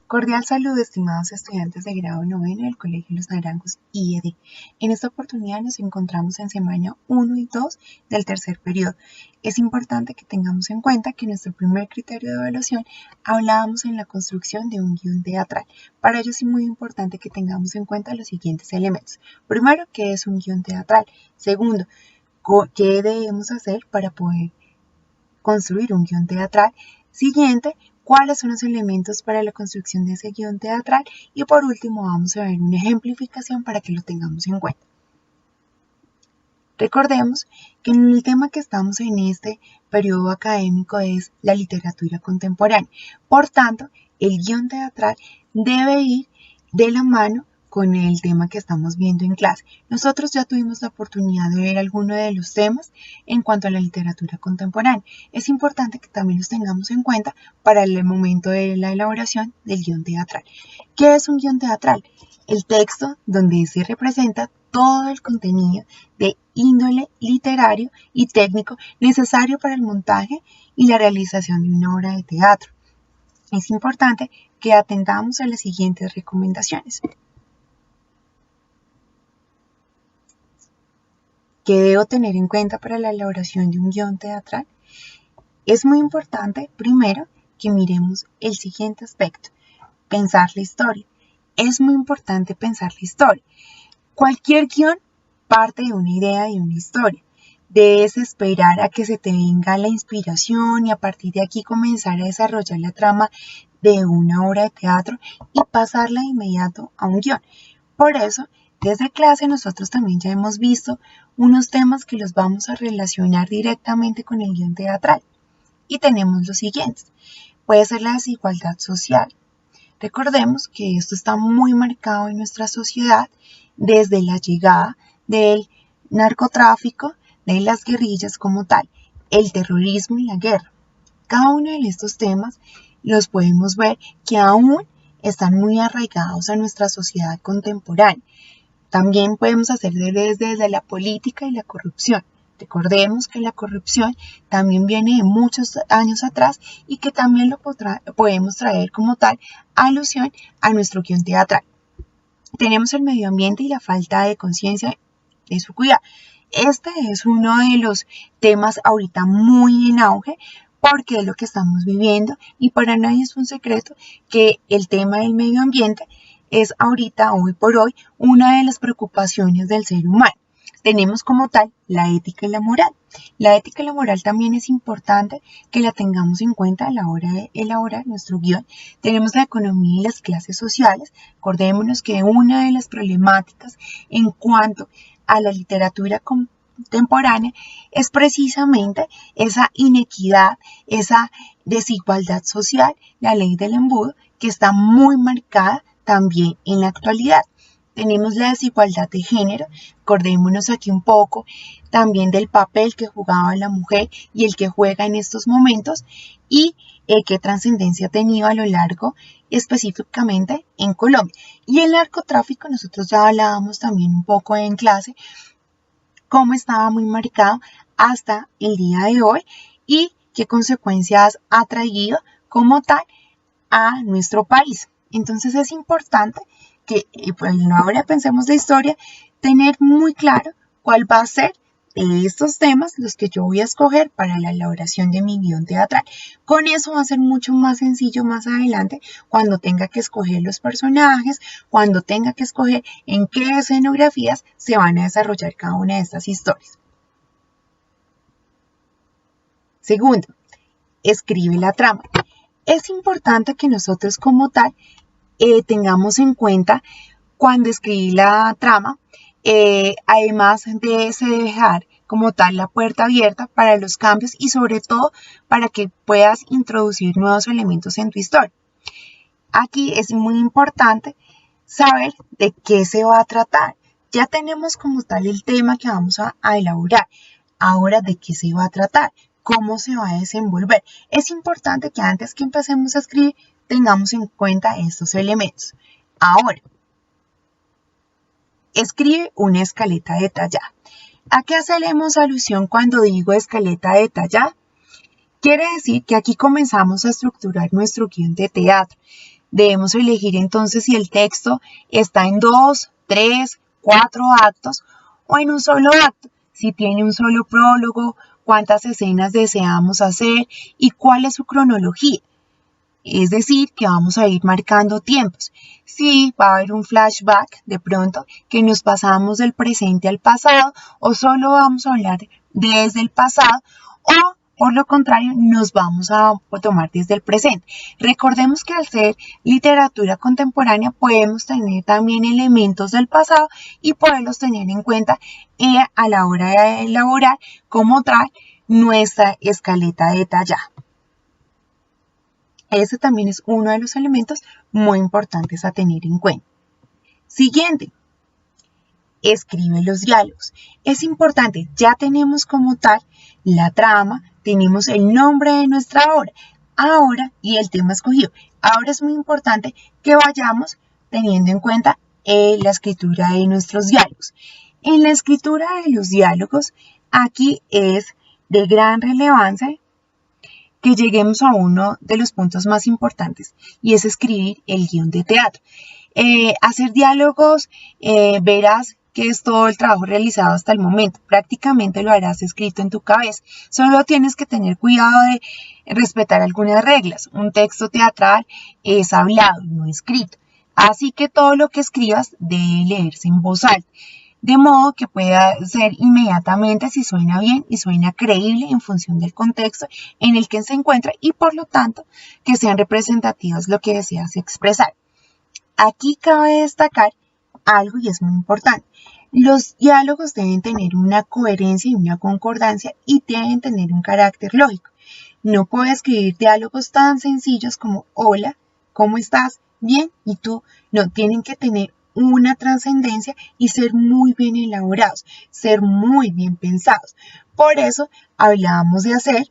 Cordial saludo, estimados estudiantes de grado noveno del Colegio Los Naranjos IED. En esta oportunidad nos encontramos en semana 1 y 2 del tercer periodo. Es importante que tengamos en cuenta que en nuestro primer criterio de evaluación hablábamos en la construcción de un guión teatral. Para ello es muy importante que tengamos en cuenta los siguientes elementos. Primero, ¿qué es un guión teatral? Segundo, ¿qué debemos hacer para poder construir un guión teatral? Siguiente, ¿cuáles son los elementos para la construcción de ese guión teatral? Y por último, vamos a ver una ejemplificación para que lo tengamos en cuenta. Recordemos que el tema que estamos en este periodo académico es la literatura contemporánea. Por tanto, el guión teatral debe ir de la mano con el tema que estamos viendo en clase. Nosotros ya tuvimos la oportunidad de ver algunos de los temas en cuanto a la literatura contemporánea. Es importante que también los tengamos en cuenta para el momento de la elaboración del guión teatral. ¿Qué es un guión teatral? El texto donde se representa todo el contenido de índole literario y técnico necesario para el montaje y la realización de una obra de teatro. Es importante que atendamos a las siguientes recomendaciones. ¿Qué debo tener en cuenta para la elaboración de un guión teatral? Es muy importante, primero, que miremos el siguiente aspecto, pensar la historia. Es muy importante pensar la historia. Cualquier guión parte de una idea y una historia. Debes esperar a que se te venga la inspiración y a partir de aquí comenzar a desarrollar la trama de una obra de teatro y pasarla de inmediato a un guión. Por eso, desde clase nosotros también ya hemos visto unos temas que los vamos a relacionar directamente con el guión teatral. Y tenemos los siguientes. Puede ser la desigualdad social. Recordemos que esto está muy marcado en nuestra sociedad desde la llegada del narcotráfico, de las guerrillas como tal, el terrorismo y la guerra. Cada uno de estos temas los podemos ver que aún están muy arraigados a nuestra sociedad contemporánea. También podemos hacer desde la política y la corrupción. Recordemos que la corrupción también viene de muchos años atrás y que también lo podemos traer como tal alusión a nuestro guión teatral. Tenemos el medio ambiente y la falta de conciencia de su cuidado. Este es uno de los temas ahorita muy en auge porque es lo que estamos viviendo y para nadie es un secreto que el tema del medio ambiente es ahorita, hoy por hoy, una de las preocupaciones del ser humano. Tenemos como tal la ética y la moral. La ética y la moral también es importante que la tengamos en cuenta a la hora de elaborar nuestro guión. Tenemos la economía y las clases sociales. Acordémonos que una de las problemáticas en cuanto a la literatura contemporánea es precisamente esa inequidad, esa desigualdad social, la ley del embudo, que está muy marcada también en la actualidad. Tenemos la desigualdad de género, acordémonos aquí un poco también del papel que jugaba la mujer y el que juega en estos momentos y qué trascendencia ha tenido a lo largo específicamente en Colombia. Y el narcotráfico, nosotros ya hablábamos también un poco en clase, cómo estaba muy marcado hasta el día de hoy y qué consecuencias ha traído como tal a nuestro país. Entonces es importante que ahora pensemos la historia, tener muy claro cuál va a ser de estos temas los que yo voy a escoger para la elaboración de mi guión teatral. Con eso va a ser mucho más sencillo más adelante cuando tenga que escoger los personajes, cuando tenga que escoger en qué escenografías se van a desarrollar cada una de estas historias. Segundo, escribe la trama. Es importante que nosotros como tal tengamos en cuenta cuando escribí la trama, además de dejar como tal la puerta abierta para los cambios y sobre todo para que puedas introducir nuevos elementos en tu historia. Aquí es muy importante saber de qué se va a tratar. Ya tenemos como tal el tema que vamos a elaborar. Ahora, ¿de qué se va a tratar? ¿Cómo se va a desenvolver? Es importante que antes que empecemos a escribir tengamos en cuenta estos elementos. Ahora, Escribe una escaleta detallada. ¿A qué hacemos alusión cuando digo escaleta detallada? Quiere decir que aquí comenzamos a estructurar nuestro guión de teatro. Debemos elegir entonces si el texto está en 2, 3, 4 actos o en un solo acto, si tiene un solo prólogo, cuántas escenas deseamos hacer y cuál es su cronología. Es decir, que vamos a ir marcando tiempos. Si va a haber un flashback de pronto que nos pasamos del presente al pasado o solo vamos a hablar desde el pasado o por lo contrario nos vamos a tomar desde el presente. Recordemos que al ser literatura contemporánea podemos tener también elementos del pasado y poderlos tener en cuenta a la hora de elaborar como tal nuestra escaleta detallada. Ese también es uno de los elementos muy importantes a tener en cuenta. Siguiente, escribe los diálogos. Es importante, ya tenemos como tal la trama, tenemos el nombre de nuestra obra, ahora y el tema escogido. Ahora es muy importante que vayamos teniendo en cuenta la escritura de nuestros diálogos. En la escritura de los diálogos, aquí es de gran relevancia que lleguemos a uno de los puntos más importantes y es escribir el guión de teatro. Hacer diálogos, verás que es todo el trabajo realizado hasta el momento. Prácticamente lo harás escrito en tu cabeza. Solo tienes que tener cuidado de respetar algunas reglas. Un texto teatral es hablado, no escrito. Así que todo lo que escribas debe leerse en voz alta. De modo que pueda ser inmediatamente si suena bien y suena creíble en función del contexto en el que se encuentra y por lo tanto que sean representativos lo que deseas expresar. Aquí cabe destacar algo y es muy importante. Los diálogos deben tener una coherencia y una concordancia y deben tener un carácter lógico. No puedo escribir diálogos tan sencillos como hola, ¿cómo estás? Bien, ¿y tú? No, tienen que tener una trascendencia y ser muy bien elaborados, ser muy bien pensados. Por eso hablábamos de hacer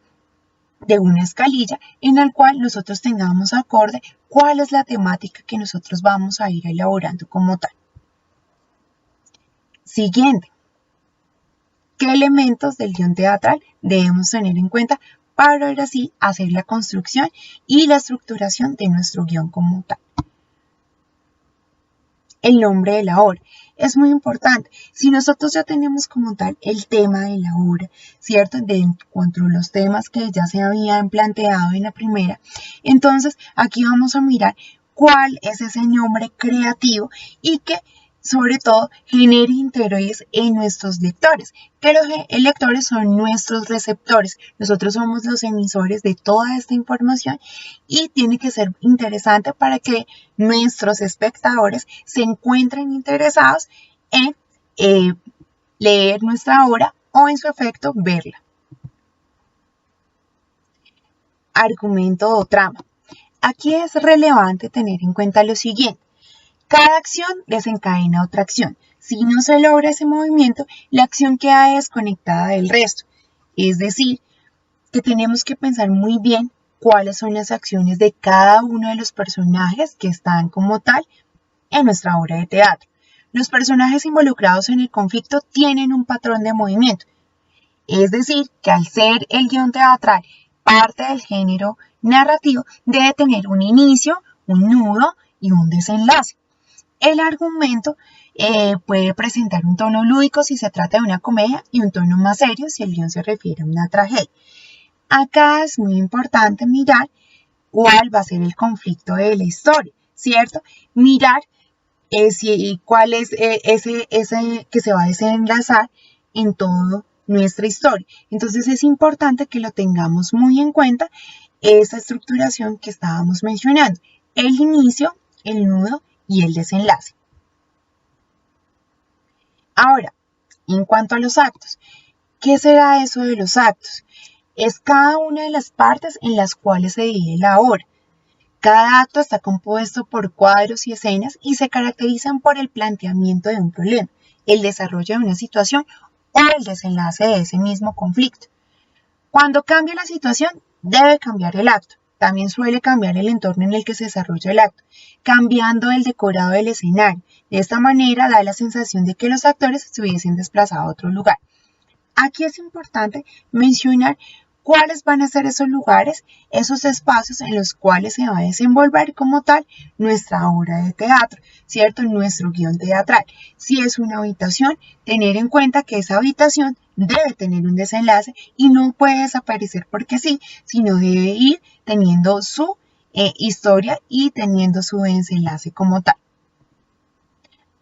de una escalilla en la cual nosotros tengamos acorde cuál es la temática que nosotros vamos a ir elaborando como tal. Siguiente, ¿qué elementos del guión teatral debemos tener en cuenta para ahora sí hacer la construcción y la estructuración de nuestro guión como tal? El nombre de la obra. Es muy importante. Si nosotros ya tenemos como tal el tema de la obra, ¿cierto? De cuanto a los temas que ya se habían planteado en la primera, entonces aquí vamos a mirar cuál es ese nombre creativo y que sobre todo genere interés en nuestros lectores, que los lectores son nuestros receptores, nosotros somos los emisores de toda esta información y tiene que ser interesante para que nuestros espectadores se encuentren interesados en leer nuestra obra o en su efecto verla. Argumento o trama. Aquí es relevante tener en cuenta lo siguiente. Cada acción desencadena otra acción. Si no se logra ese movimiento, la acción queda desconectada del resto. Es decir, que tenemos que pensar muy bien cuáles son las acciones de cada uno de los personajes que están como tal en nuestra obra de teatro. Los personajes involucrados en el conflicto tienen un patrón de movimiento. Es decir, que al ser el guión teatral parte del género narrativo, debe tener un inicio, un nudo y un desenlace. El argumento puede presentar un tono lúdico si se trata de una comedia y un tono más serio si el guión se refiere a una tragedia. Acá es muy importante mirar cuál va a ser el conflicto de la historia, ¿cierto? Mirar cuál es ese que se va a desenlazar en toda nuestra historia. Entonces es importante que lo tengamos muy en cuenta, esa estructuración que estábamos mencionando, el inicio, el nudo y el desenlace. Ahora, en cuanto a los actos, ¿qué será eso de los actos? Es cada una de las partes en las cuales se divide la obra. Cada acto está compuesto por cuadros y escenas y se caracterizan por el planteamiento de un problema, el desarrollo de una situación o el desenlace de ese mismo conflicto. Cuando cambia la situación, debe cambiar el acto. también suele cambiar el entorno en el que se desarrolla el acto, cambiando el decorado del escenario. De esta manera da la sensación de que los actores se hubiesen desplazado a otro lugar. Aquí es importante mencionar cuáles van a ser esos lugares, esos espacios en los cuales se va a desenvolver como tal nuestra obra de teatro, ¿cierto? Nuestro guión teatral. Si es una habitación, tener en cuenta que esa habitación debe tener un desenlace y no puede desaparecer porque sí, sino debe ir teniendo su historia y teniendo su desenlace como tal.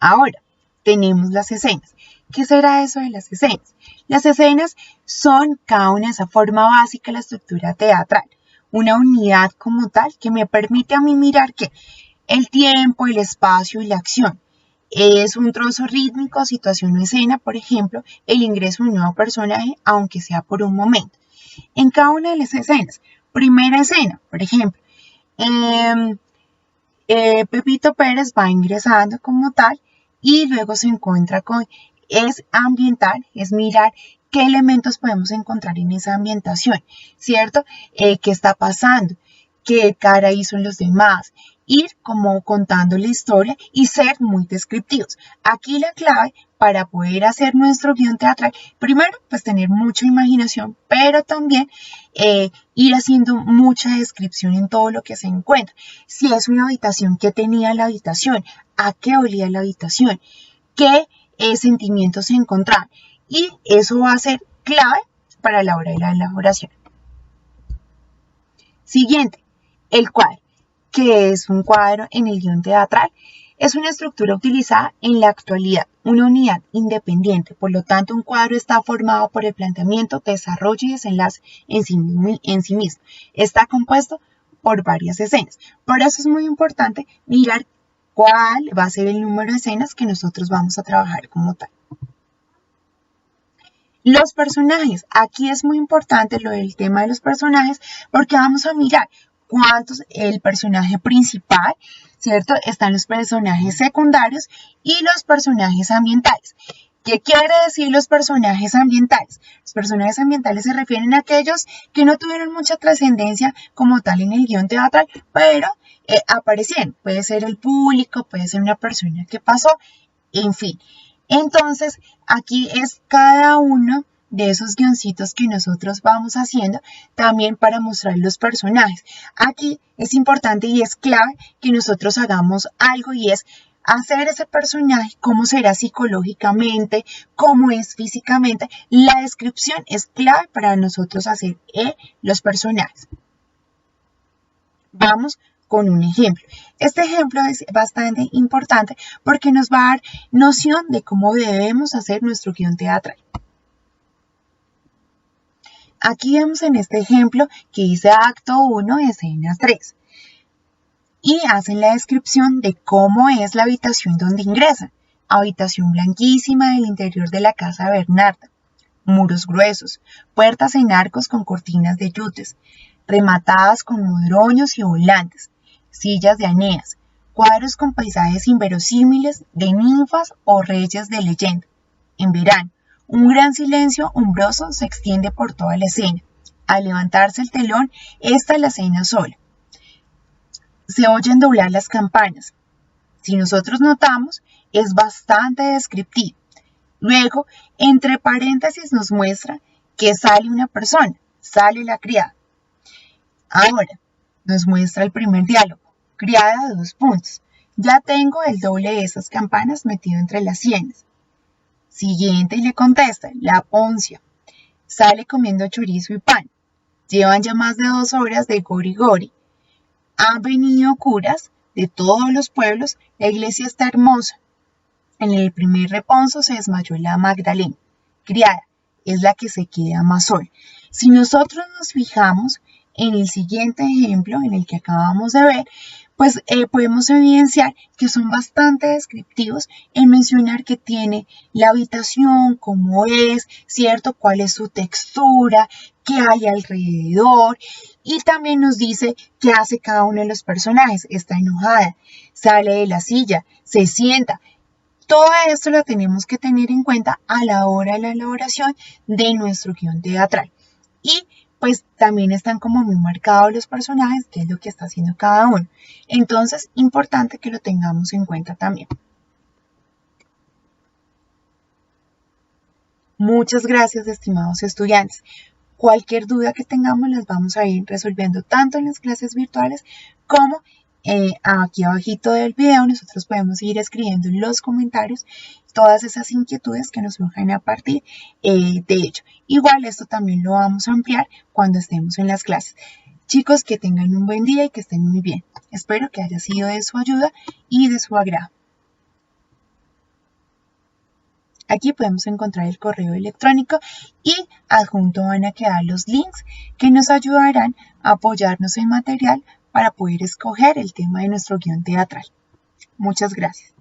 Ahora, tenemos las escenas. ¿Qué será eso de las escenas? Las escenas son cada una de esa forma básica de la estructura teatral, una unidad como tal que me permite a mí mirar que el tiempo, el espacio y la acción es un trozo rítmico, situación o escena, por ejemplo, el ingreso de un nuevo personaje, aunque sea por un momento. En cada una de las escenas, primera escena, por ejemplo, Pepito Pérez va ingresando como tal y luego se encuentra con, es ambiental, es mirar qué elementos podemos encontrar en esa ambientación, ¿cierto? ¿Qué está pasando? ¿Qué cara hizo en los demás? Ir como contando la historia y ser muy descriptivos. Aquí la clave para poder hacer nuestro guión teatral, primero, pues tener mucha imaginación, pero también ir haciendo mucha descripción en todo lo que se encuentra. Si es una habitación, ¿qué tenía la habitación? ¿A qué olía la habitación? ¿Qué sentimientos se encontraban? Y eso va a ser clave para la hora de la elaboración. Siguiente, el cuadro. ¿Qué es un cuadro en el guión teatral? Es una estructura utilizada en la actualidad, una unidad independiente. Por lo tanto, un cuadro está formado por el planteamiento, desarrollo y desenlace en sí mismo. Está compuesto por varias escenas. Por eso es muy importante mirar cuál va a ser el número de escenas que nosotros vamos a trabajar como tal. Los personajes. Aquí es muy importante lo del tema de los personajes porque vamos a mirar cuántos, el personaje principal, ¿cierto? Están los personajes secundarios y los personajes ambientales. ¿Qué quiere decir los personajes ambientales? Los personajes ambientales se refieren a aquellos que no tuvieron mucha trascendencia como tal en el guión teatral, pero aparecieron. Puede ser el público, puede ser una persona que pasó, en fin. Entonces, aquí es cada uno de esos guioncitos que nosotros vamos haciendo también para mostrar los personajes. Aquí es importante y es clave que nosotros hagamos algo y es hacer ese personaje, cómo será psicológicamente, cómo es físicamente. La descripción es clave para nosotros hacer los personajes. Vamos con un ejemplo. Este ejemplo es bastante importante porque nos va a dar noción de cómo debemos hacer nuestro guión teatral. Aquí vemos en este ejemplo que dice acto 1, escena 3. Y hacen la descripción de cómo es la habitación donde ingresan. Habitación blanquísima del interior de la casa Bernarda. Muros gruesos, puertas en arcos con cortinas de yutes, rematadas con modroños y volantes, sillas de Aeneas, cuadros con paisajes inverosímiles de ninfas o reyes de leyenda. En verano, un gran silencio umbroso se extiende por toda la escena. Al levantarse el telón, esta es la escena sola. Se oyen doblar las campanas. Si nosotros notamos, es bastante descriptivo. Luego, entre paréntesis nos muestra que sale una persona, sale la criada. Ahora, nos muestra el primer diálogo, criada 2 puntos. Ya tengo el doble de esas campanas metido entre las sienes. Siguiente y le contesta, la Poncia. Sale comiendo chorizo y pan. Llevan ya más de 2 horas de gori gori. Han venido curas de todos los pueblos, la iglesia está hermosa. En el primer reponso se desmayó la Magdalena. Criada, es la que se queda más sola. Si nosotros nos fijamos en el siguiente ejemplo, en el que acabamos de ver, pues podemos evidenciar que son bastante descriptivos en mencionar que tiene la habitación, cómo es, ¿cierto? Cuál es su textura, qué hay alrededor. Y también nos dice qué hace cada uno de los personajes. Está enojada, sale de la silla, se sienta. Todo esto lo tenemos que tener en cuenta a la hora de la elaboración de nuestro guión teatral. Y pues también están como muy marcados los personajes, qué es lo que está haciendo cada uno. Entonces, importante que lo tengamos en cuenta también. Muchas gracias, estimados estudiantes. Cualquier duda que tengamos las vamos a ir resolviendo tanto en las clases virtuales como aquí abajito del video. Nosotros podemos ir escribiendo en los comentarios todas esas inquietudes que nos surjan a partir de ello. Igual esto también lo vamos a ampliar cuando estemos en las clases. Chicos, que tengan un buen día y que estén muy bien. Espero que haya sido de su ayuda y de su agrado. Aquí podemos encontrar el correo electrónico y adjunto van a quedar los links que nos ayudarán a apoyarnos en material para poder escoger el tema de nuestro guión teatral. Muchas gracias.